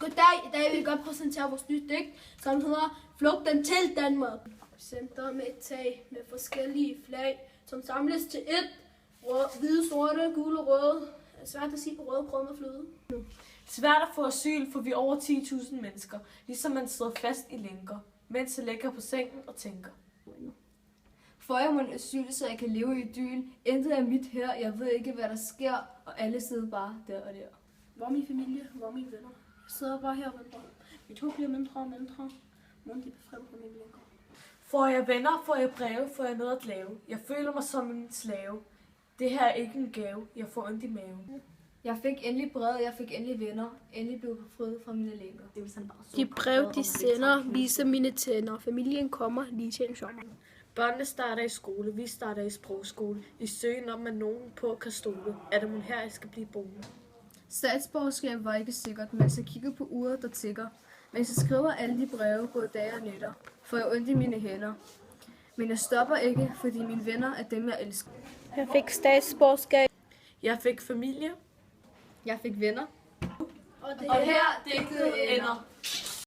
Goddag, i dag vil vi godt præsentere vores nye digt, som hedder Flugten til Danmark. Center med et tag med forskellige flag, som samles til et. Hvide, sorte, gule og røde. Det er svært at sige på røde krummer fløde. Svært at få asyl, for vi er over 10.000 mennesker, ligesom man sidder fast i lænker, mens jeg ligger på sengen og tænker. Får jeg mig asyl, så jeg kan leve i idyl. Intet er mit her, jeg ved ikke, hvad der sker, og alle sidder bare der og der. Hvor er min familie? Hvor er mine venner? Jeg sidder bare her og venter. Mit håb bliver mindre og mindre. Måden de befrier på mine lænker. Får jeg venner, får jeg breve, får jeg noget at lave. Jeg føler mig som en slave. Det her er ikke en gave, jeg får ondt i maven. Jeg fik endelig brev, jeg fik endelig venner. Endelig blev befriet fra mine lænker. De brev, de sender, viser mine tænder. Familien kommer lige til en sommer. Børnene starter i skole, vi starter i sprogskole. I søgen om, at nogen på kan stole. Er det mon her, jeg skal blive boende? Statsborgerskab var ikke sikkert, mens jeg kigger på uret, der tikker. Mens jeg skriver alle de breve, både dage og nætter, får jeg ondt i mine hænder. Men jeg stopper ikke, fordi mine venner er dem, jeg elsker. Jeg fik statsborgerskab. Jeg fik familie. Jeg fik venner. Og Og her digtet ender.